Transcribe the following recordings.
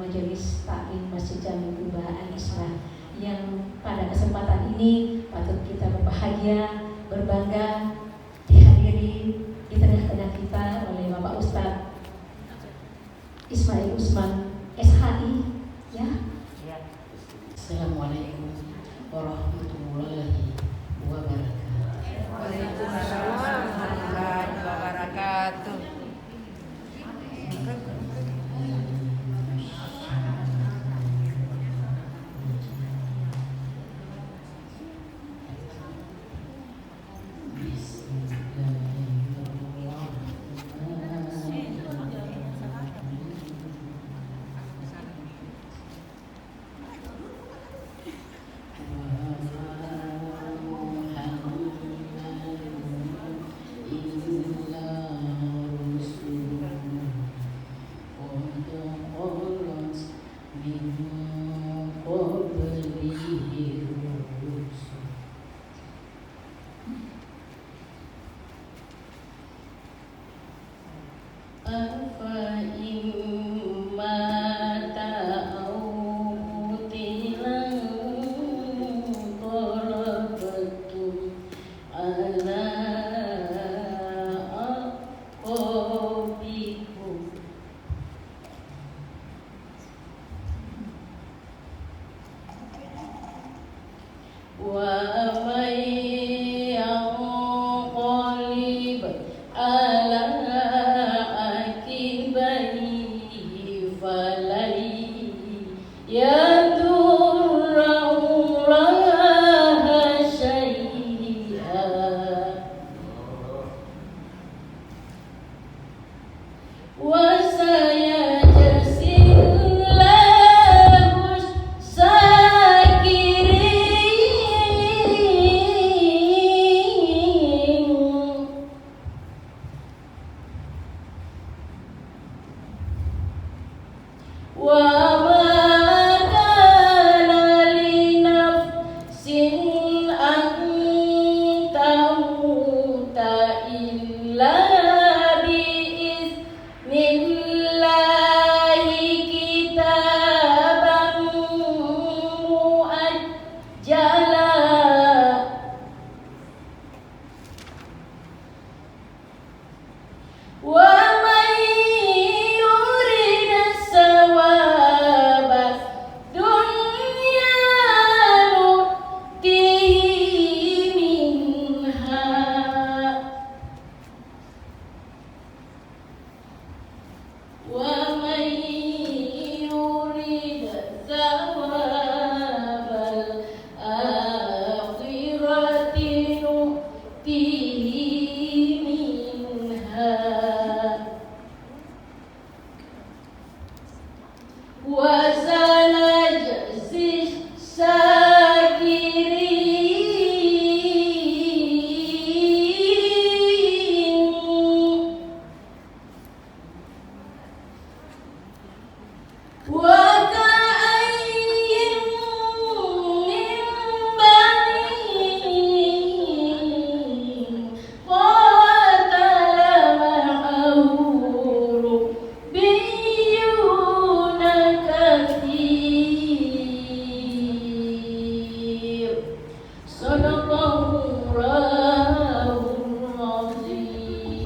Majelis Taklim Masjid Jami Quba Al-Isra yang pada kesempatan ini patut kita berbahagia, berbangga dihadiri di tengah-tengah kita oleh Bapak Ustadz Ismail Usman SHI ya. Assalamualaikum warahmatullahi wabarakatuh. Waalaikumsalam warahmatullahi wabarakatuh.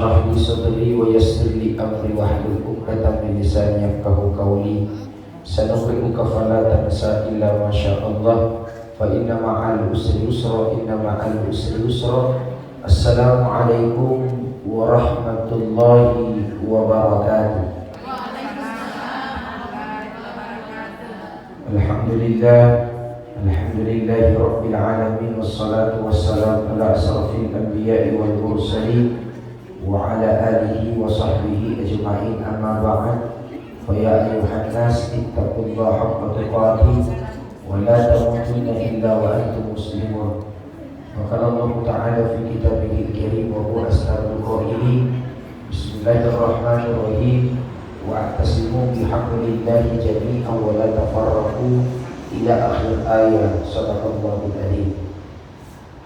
Rabbi sadri wa yassir li amri wahlul 'uqdatam min lisani yafqahu qawli. Sanuqri'uka fala tansa illa ma sya'allah fa inna ma'al usri yusra inna ma'al usri yusra. Assalamualaikum warahmatullahi wabarakatuh. Alhamdulillah, alhamdulillahi rabbil alamin, wassalatu wassalamu ala asrafil anbiya'i wal mursalin wa ala alihi wa sahbihi ajma'in, amma ba'd. Fa ya ayyuhan nas ittaqullaha haqqa tuqatih wa la tamutunna illa wa antum muslimun. Wa qala Allah ta'ala fi kitabihil karim wa huwa asdaqul qailin. Bismillahirrahmanirrahim. Wa'tasimu bihablillahi jami'an wa la tafarraqu ila akhir ayat. Shadaqallahul adzim.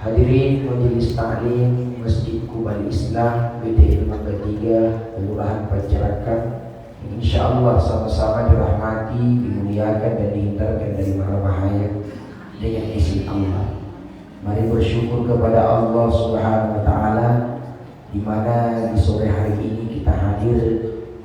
Hadirin majelis taklim Masjid Quba Al-Isra BTN Mangga 3 Kelurahan Pancarakan Insya Allah sama-sama dirahmati, dimuliakan dan dihindarkan dari mara bahaya dengan izin Allah. Mari bersyukur kepada Allah Subhanahu wa Ta'ala, di mana di sore hari ini kita hadir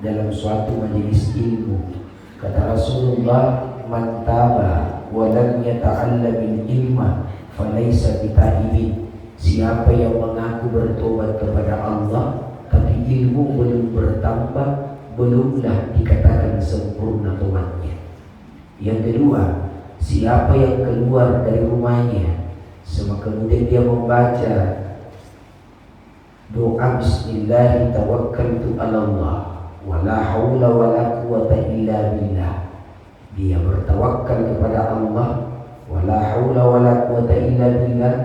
dalam suatu majelis ilmu. Kata Rasulullah, "Man taba wa lam yata'allamil ilma falaysa bitaibin." Siapa yang mengaku bertobat kepada Allah tapi ilmu belum bertambah, belumlah dikatakan sempurna tobatnya. Yang kedua, siapa yang keluar dari rumahnya kemudian dia membaca doa Bismillah tawakkaltu 'ala Allah wala haula wala quwata illa billah. Dia bertawakal kepada Allah, wala haula wala quwata illa billah.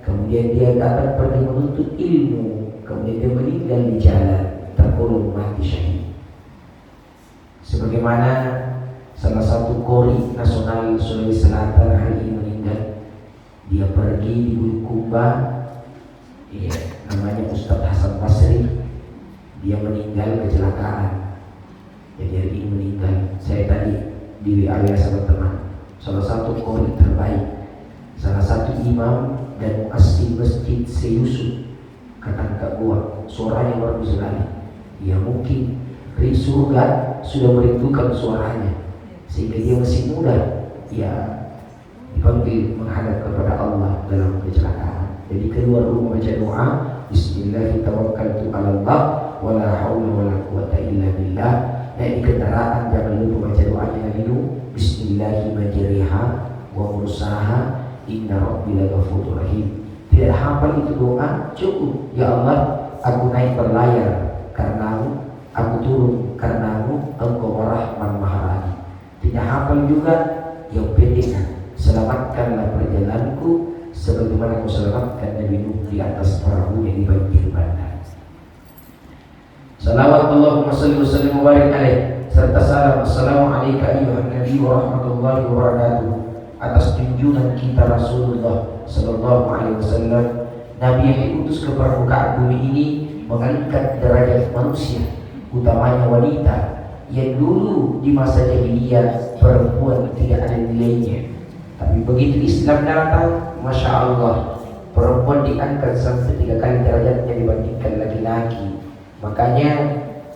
Kemudian dia akan pergi menuntut ilmu, kemudian dia meninggal di jalan, tergolong mati syahid. Sebagaimana salah satu qori nasional Sulawesi Selatan hari ini meninggal. Dia pergi di Bulukumba, namanya Ustadz Hasan Basri. Dia meninggal kecelakaan. Jadi hari ini meninggal. Saya tadi di WA sama teman, salah satu qori terbaik, salah satu imam dan muazzin masjid Seyusuf. Kata Kak gua, suaranya bagus sekali. Ya mungkin di surga sudah merindukan suaranya, sehingga dia masih muda, ya dipanggil menghadap kepada Allah dalam kecelakaan. Jadi keluar rumah baca doa Bismillah tawakkaltu 'ala Allah wala haula wala quwata illa billah. Naik di kendaraan jangan lupa baca doanya dulu, Bismillah majriha wa mursaha inna rabbi laghafurur rahim. Tidak hafal itu doa cukup, ya Allah aku naik berlayar karenamu, aku turun karenamu, engkau Rahman Maharani. Tidak hafal juga, yang penting selamatkanlah perjalananku sebagaimana kau selamatkan Nabi Nuh di atas perahunya di banjir bandang. Salawat Allahumma salli wa sallim wa barik alaih, serta salam assalamualaikum ayyuhan nabi wa rahmatullahi wa barakatuh, atas junjungan kita Rasulullah sallallahu alaihi wasallam, Nabi yang diutus ke permukaan bumi ini mengangkat derajat manusia, utamanya wanita yang dulu di masa jahiliyah perempuan tidak ada nilainya. Tapi begitu Islam datang, Masya Allah, perempuan diangkat sampai 3 kali derajatnya dibandingkan laki-laki. Makanya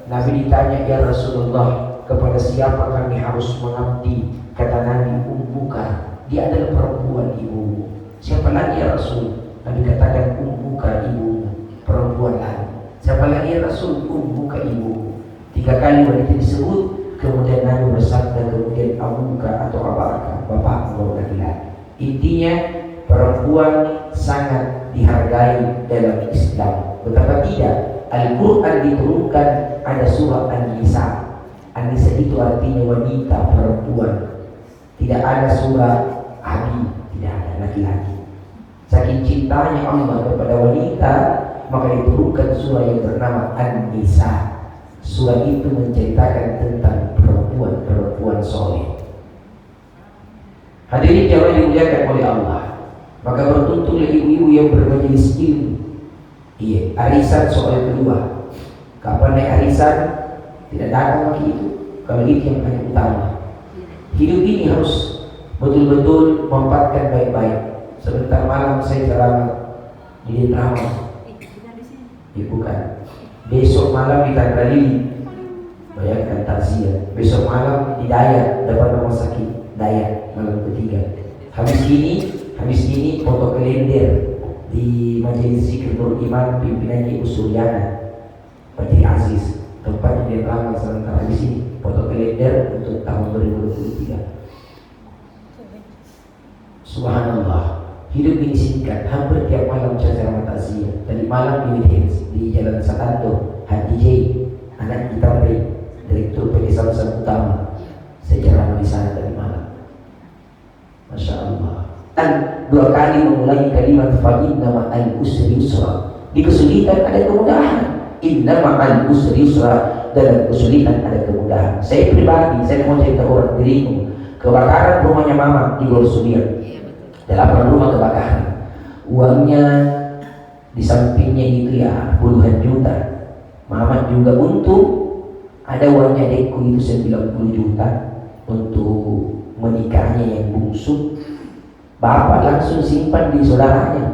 Nabi ditanya, ya Rasulullah, kepada siapa kami harus mengabdi? Kata Nabi, ummuka, dia adalah perempuan ibumu. Siapa lagi ya Rasul? Nabi katakan, ummuka ibumu, perempuan lagi. Siapa lagi ya Rasul? Ummuka ibumu. 3 kali wanita disebut. Kemudian Nabi bersabda, kemudian amuka atau abaka, bapak atau laki-laki. Intinya perempuan sangat dihargai dalam Islam. Betapa tidak, Al-Quran diturunkan ada surah An-Nisa. An-Nisa itu artinya wanita, perempuan. Tidak ada surah Abi, tidak ada laki-laki. Saking cintanya Allah kepada wanita, maka diturunkan surah yang bernama An-Nisa. Surah itu menceritakan tentang perempuan soleh. Hadirin jamaah dimuliakan oleh Allah, maka bertuntutlah ibu-ibu yang bermajelis ilmu. Iya, arisan soal kedua. Kapan naik arisan? Tidak datang lagi itu. Kalau itu yang paling utama. Hidup ini harus betul-betul memanfaatkan baik-baik. Sebentar malam saya ceramah di drama. Ya bukan. Besok malam di Tangga Lili, bayangkan takziah. Besok malam di Dayak, dapat rumah sakit Dayak malam ketiga. Habis ini foto kalender di Majelis Zikir Nur Iman pimpinannya Ibu Suryana Fajri Aziz. Tempatnya di Rangga sementara. Habis ini foto kalender untuk tahun 2023. Subhanallah, hidup ini singkat. Hampir tiap malam saya ceramah takziah. Tadi malam di Widhens di Jalan Satanto, Hadi J, anak kita Direktur PT Samsung Utama. Saya ceramah di sana tadi malam. Masya Allah. Dan 2 kali mengulangi kalimat fa'inna ma'al usri yusra. Di kesulitan ada kemudahan. Inna ma'al usri yusra. Dalam kesulitan ada kemudahan. Saya pribadi, saya mau cerita orang dirimu. Kebakaran rumahnya mama di Golsubian. 8 rumah kebakaran. Uangnya di sampingnya itu ya puluhan juta. Mama juga untung Ada uangnya adekku itu 90 juta untuk menikahnya yang bungsu. Bapak langsung simpan di saudaranya.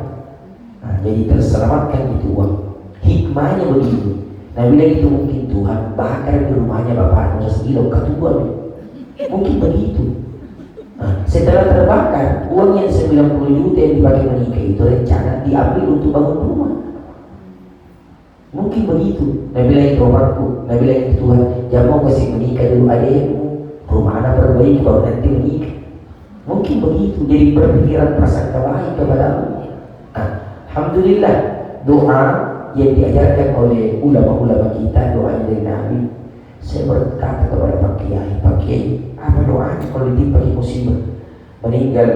Nah, jadi terselamatkan itu uang. Hikmahnya begini. Nah bila itu mungkin Tuhan bakar di rumahnya bapaknya 1 kilo ketua. Mungkin begitu. Nah, setelah terbakar, uang yang 90 juta yang dipakai menikah itu rencana diambil untuk bangun rumah. Mungkin begitu. Nah bila itu Bapakku, nah bila itu Tuhan, jangan mau kasih menikah dulu adekmu, rumah anak perbaiki baru nanti menikah. Mungkin begitu. Jadi berpikiran prasangka baik kepada Allah. Nah, alhamdulillah doa yang diajarkan oleh ulama-ulama kita, doanya dari Nabi. Saya berkata kepada Pak Kiai, apa doanya kalau ditimpa musibah? Meninggal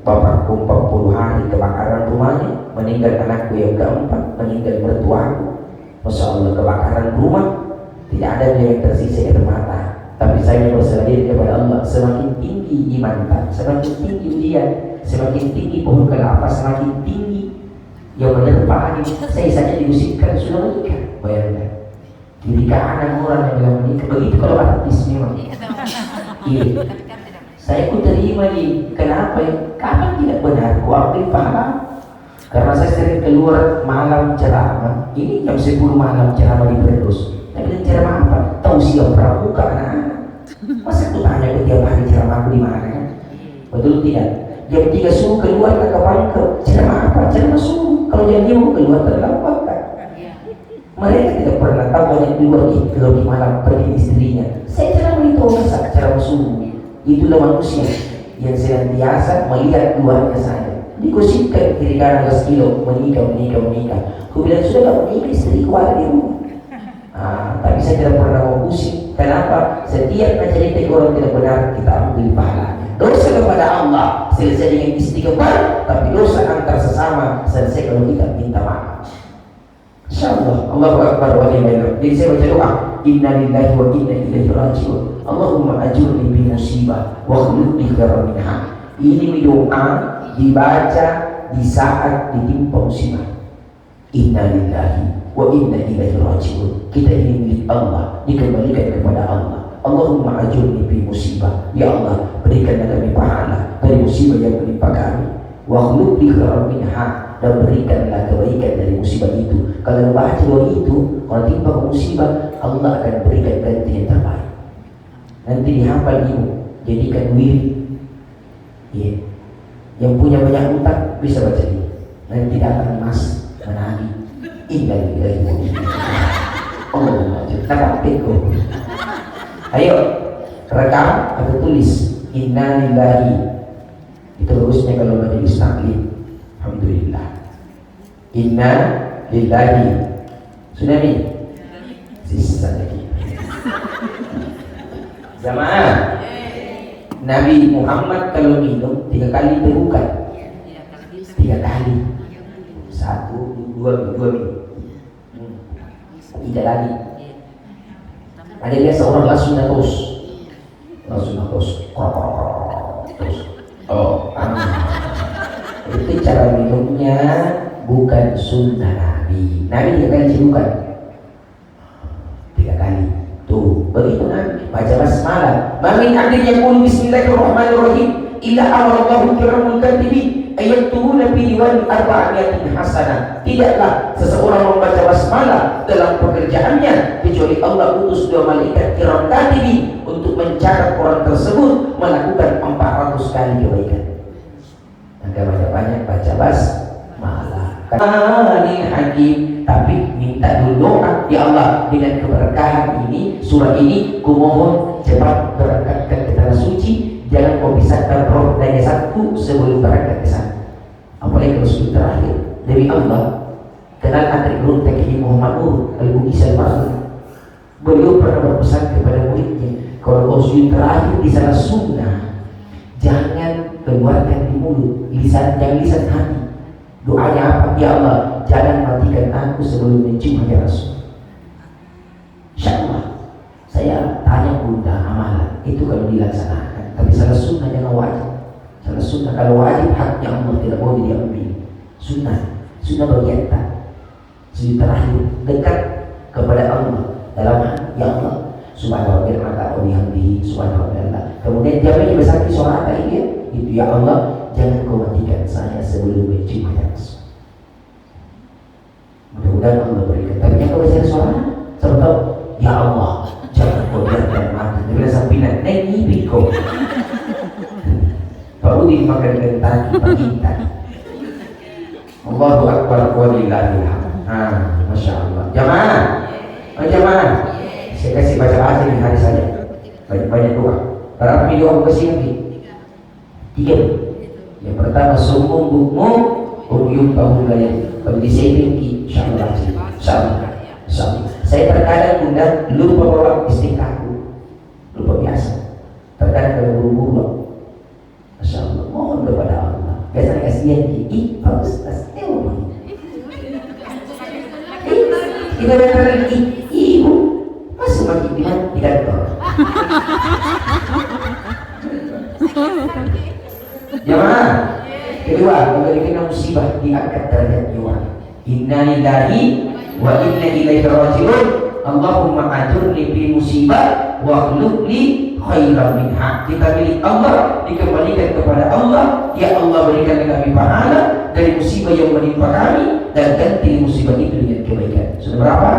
bapakku 40 hari kebakaran rumahnya, meninggal anakku yang keempat, meninggal mertuaku. Masya Allah, kebakaran rumah, tidak ada yang tersisa air mata. Tapi saya berserah diri kepada Allah. Semakin tinggi iman, semakin tinggi ujian, semakin tinggi pohon kelapa, semakin tinggi yang menerpa angin. Saya saja diusikkan sudah menikah. Bayangkan, nikah anak orang yang bilang menikah. Begitu kalau artis memang. Iya. Saya pun terima nih. Kenapa ya? Kapan tidak benar? Ku ambil pahala. Karena saya sering keluar malam ceramah. Ini jam 10 malam ceramah di Firdaus. Tapi ceramah apa? Tausiah pramuka anak-anak. Masa aku tanya ke tiap hari ceramah aku di mana kan? Betul tidak? Jam 3 subuh keluar ke Pangkep. Ceramah apa? Ceramah subuh. Kalau jam 5 keluar terlambat kan? Mereka tidak pernah tahu banyak keluar di malam pergi istrinya. Saya ceramah itu masak ceramah subuh. Itulah manusia yang senantiasa melihat keluarga saya. Digosipkan kiri kanan 1 kilo menikah. Aku bilang sudah gak menikah, istri keluar di rumah. Tapi saya tidak pernah mau pusing. Kenapa? Setiap cerita orang tidak benar kita ambil pahalanya. Dosa kepada Allah selesai dengan istighfar, tapi dosa antar sesama selesai kalau kita minta maaf. Insyaallah Allahu Akbar wa lillahi. Jadi saya baca doa, inna lillahi wa inna ilaihi raji'un. Allahumma ajurni bi musibah wa khulud li khairan minha. Ini doa dibaca di saat ditimpa musibah. Inna lillahi wa inna ilaihi raji'un. Kita ini milik Allah, dikembalikan kepada Allah. Allahumma ajurni bi musibah. Ya Allah, berikanlah kami pahala dari musibah yang menimpa kami. Wa khulud li khairan minha, dan berikanlah kebaikan dari musibah itu. Kalau baca doa itu, kalau timpa musibah, Allah akan berikan ganti yang terbaik. Nanti dihafal ibu, jadikan wirid. Yeah. Yang punya banyak utang bisa baca ini. Nanti datang mas menagih. Inna lillahi wa inna ilaihi raji'un. Allahumma ajurni. Ayo rekam atau tulis inna lillahi. Itu bagusnya kalau majelis taklim. Alhamdulillah. Inna lillahi. Sudah nih? Sisa lagi. Jamaah. Nabi Muhammad kalau minum 3 kali tegukan. 3 kali. 1, 2 minum. Tidak lagi. Ada biasa orang langsung terus. Terus. Oh, itu cara minumnya bukan sunnah Nabi. Nabi 3 kali celukan. 3 kali. Tuh, begitu Nabi. Baca basmalah. Mamin abdin yaqulu bismillahirrahmanirrahim illa amarallahu kiramul katibin ayaktubuna fi diwan 400 hasanah. Tidaklah seseorang membaca basmalah dalam pekerjaannya kecuali Allah utus 2 malaikat kiram katibin untuk mencatat orang tersebut melakukan 400 kali kebaikan. Maka banyak baca basmalah. Qur'anil Hakim, tapi minta dulu doa, ya Allah dengan keberkahan ini, surah ini, kumohon cepat berangkatkan ke tanah suci, jangan kau pisahkan roh dan jasadku sebelum berangkat ke sana. Apalagi kalau sudah terakhir dari Allah. Kenal antri guru Taqi Muhammad Nur Al-Bukhari Al-Masri. Beliau pernah berpesan kepada muridnya, kalau kau sudah terakhir di sana sunnah, jangan keluarkan di mulut, jangan lisan hati. Doanya apa? Ya Allah, jangan matikan aku sebelum mencium hati Rasul. InsyaAllah. Saya tanya bunda amalan itu kalau dilaksanakan, tapi salah sunnah jangan wajib. Salah sunnah kalau wajib haknya Allah tidak boleh diambil. Sunnah bagian tak. Sudah terakhir dekat kepada Allah dalam hati. Ya Allah, Subhanallah maka bihamdihi subhanallah. Kemudian jawabnya besar di suara ini itu, ya Allah jangan kau matikan saya sebelum mencium hayat. Mudah-mudahan Allah berikan. Tapi yang kau besar suara serta ya Allah jangan kau biarkan mati. Bila sampinan nengi kau. Pak Udin makan kentang pagi. Allahu Akbar walillahil hamd. Masya Allah. Jamaah, jamaah. Saya kasih baca di hari saja. Banyak doa. Berapa doa kasih lagi? 3. Yang pertama sumbung bukmu, ubyum bahulaya. Kalau di saving insyaallah. Insyaallah. Saya terkadang undang lupa bawa istiqahku. Lupa biasa. Terkadang kalau buru-buru. Masya Allah. Mohon kepada Allah. Biasanya kasihan Pak Ustaz. Kita datang ibu masuk lagi di kantor. Jamaah, kedua memberikan musibah diangkat derajat jiwa. Inna lillahi wa inna ilaihi raji'un. Allahumma ajurni fi musibah wa akhlif li khairan minha. Kita milik Allah, dikembalikan kepada Allah. Ya Allah berikan kami pahala dari musibah yang menimpa kami dan ganti musibah itu dengan kebaikan. Sudah berapa?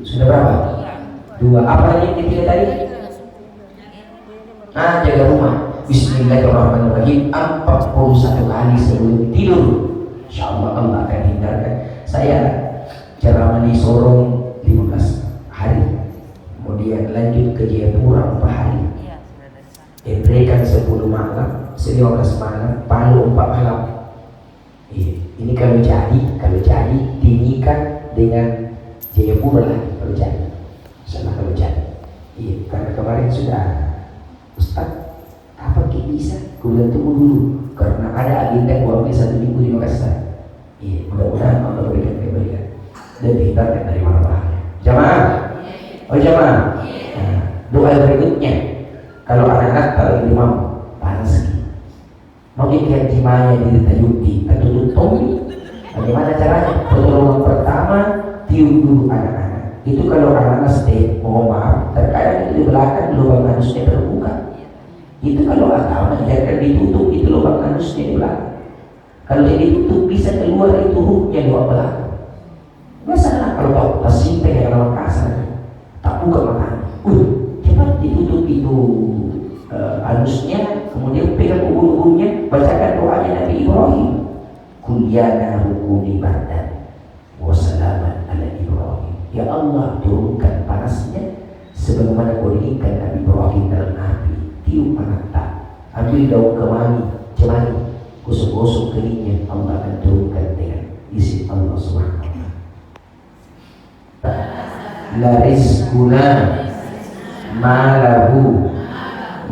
Sudah berapa? 2. Apa lagi yang ketiga tadi? Jaga rumah. Bismillahirrahmanirrahim 41 kali sebelum tidur. InsyaAllah Allah akan hindarkan. Saya ceramah di Sorong 15 hari, kemudian lanjut ke Jayapura 4 hari, Ebrekan 10 malam, 15 malam, Palu 4 malam. Ini kalau jadi tinggikan dengan Jayapura lagi kalau jadi, sama kalau jadi. Karena kemarin sudah Ustaz, apa bisa? Kuliah tunggu dulu karena ada agenda kurang lebih 1 minggu di Makassar. Mudah-mudahan Allah berikan kebaikan dan dihindarkan dari mana-mana. Jamaah, jamaah. Doa berikutnya, kalau anak-anak terlalu mau panas, mau ikat jimanya di tayuti, tertutup tomi. Bagaimana caranya? Pertolongan pertama, tiup dulu anak-anak. Itu kalau anak-anak stay, mohon maaf, terkadang itu di belakang lubang anusnya terbuka. Itu kalau agama jangan ditutup, itu lubang anusnya di belakang. Kalau yang ditutup bisa keluar itu ruhnya di belakang. Masalah kalau kau pasimpe yang lawan kasar, tak buka matanya. Cepat ditutup itu anusnya, kemudian pegang ubun-ubunnya, bacakan doanya Nabi Ibrahim. Kulyana rukuni badan wassalaman ala Ibrahim. Ya Allah turunkan panasnya sebagaimana kau inginkan Nabi Ibrahim dalam api. Tiup mata, ambil daun cemani, gosok-gosok keningnya, Allah akan turunkan dengan izin Allah Subhanahu wa ta'ala. La rizquna ma lahu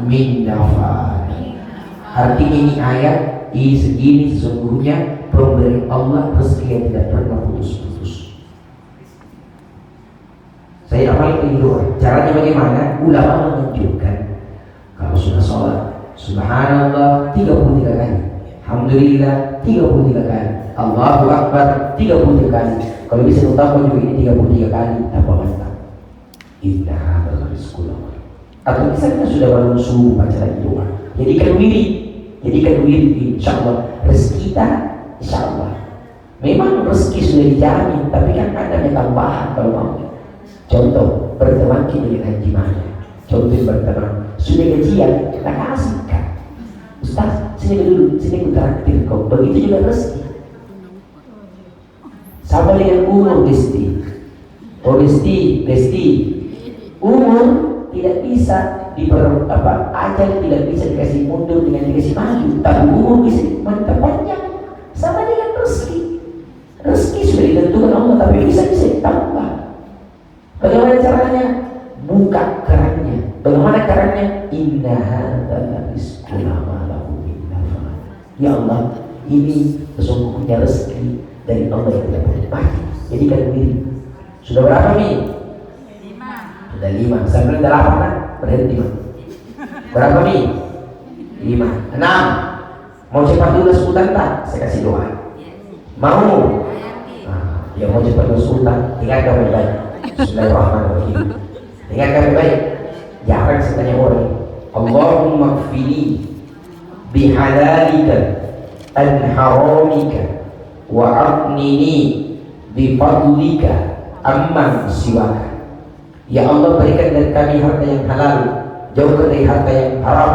min nafad. Artinya ini ayat segini sesungguhnya pemberi Allah rezeki yang tidak pernah putus-putus. Saya amalkan ini doa. Caranya bagaimana? Ulama menunjukkan kalau sudah sholat Subhanallah 33 kali, Alhamdulillah 33 kali, Allahu Akbar 33 kali. Kalau bisa utama juga ini 33 kali, tambah mantap. Indah berizqullah. Atau misalnya sudah bangun subuh baca lagi doa. Jadikan wiri, insyaallah rezeki kita, insyaallah. Memang rezeki sudah dijamin, tapi kan ada tambahan kalau mau. Contoh berteman dengan haji mana? Contoh berteman sudah gajian, kita kasihkan. Ustaz, sini dulu, sini ku traktir kau. Begitu juga rezeki. Sama dengan umur, Besti. Umur tidak bisa ajal tidak bisa dikasih mundur dengan dikasih maju, tapi umur bisa panjang. Sama dengan rezeki. Rezeki sudah ditentukan Allah, tapi bisa ditambah. Bagaimana caranya? Buka kerannya. Bagaimana caranya? Inna hadza rizquna ma lahu min nafad. Ya Allah, ini sesungguhnya rezeki dari Allah yang tidak boleh mati. Jadi kan diri. Sudah berapa nih? 5. Sudah 5. Sampai 8 kan? Berhenti Mas. Berapa nih? 5. 6. Mau cepat dulu sultan tak? Saya kasih doa. Mau? Ya mau cepat dulu sultan. Tinggal baik-baik. Bismillahirrahmanirrahim. Dengarkan baik. Jarang saya tanya orang. Allahumma kfini bihalalika an haramika wa aghnini bifadlika amman siwaka. Ya Allah, berikan dari kami harta yang halal, jauhkan dari harta yang haram.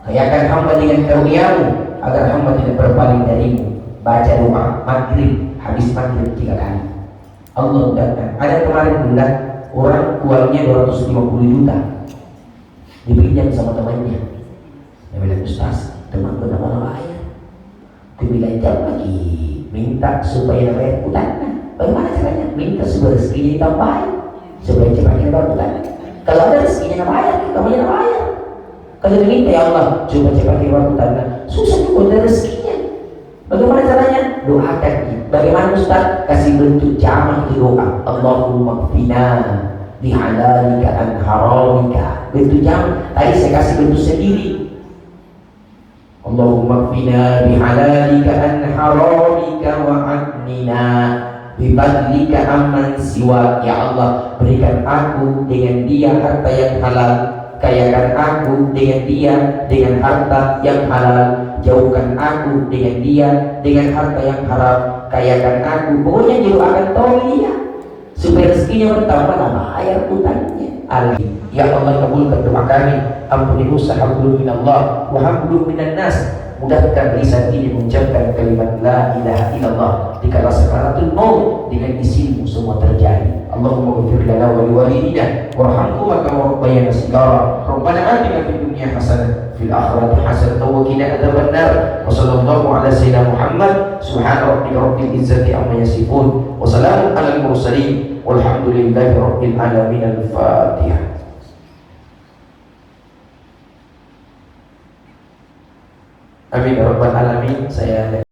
Kayakan hamba dengan karunia-Mu agar hamba tidak berpaling darimu. Baca doa maghrib, habis maghrib 3 kali. Allah mudahkan. Ada kemarin bulan orang uangnya 250 juta dipinjam sama temannya. Dia bilang, Ustaz, teman bernama ayah. Dia bilang, jam lagi minta supaya bayar utangnya. Bagaimana caranya? Minta supaya rezekinya ditambahin, supaya cepat kita bayar utangnya. Kalau ada rezekinya bayar, kita bayar bayar. Kalau diminta, ya Allah, coba cepat kita bayar utangnya. Susah juga ada rezekinya. Bagaimana caranya? Doakan. Bagaimana Ustaz? Kasih bentuk jamak itu doa. Allahumma kfina bihalalika an haramika. Bentuk jamak. Tadi saya kasih bentuk sendiri. Allahumma kfina bihalalika an haramika wa aghnina bifadlika amman siwa. Ya Allah, berikan aku dengan dia harta yang halal, kayakan aku dengan dia dengan harta yang halal, jauhkan aku dengan dia dengan harta yang haram, kayakan aku. Pokoknya akan tolong dia supaya rezekinya bertambah, bayar utangnya. Ya Allah, kabulkan doa kami. Ampuni dosa hablum minallah wa hablum minan nas. Mudahkan lisan ini mengucapkan kalimat la ilaha illallah dikala sakaratul maut. Dengan izinmu semua terjadi. Allahumma ghfir lana wa liwalidina warhamhuma kama rabbayana shighara. Rabbana atina fid dunya hasanah fil akhirati hasanah wa qina adzabannar. Wa sallallahu ala sayyidina Muhammad. Subhana rabbika rabbil izzati amma yasifun wa salamun alal mursalin walhamdulillahi rabbil alamin. Al-Fatihah. Amin ya rabbal alamin. Saya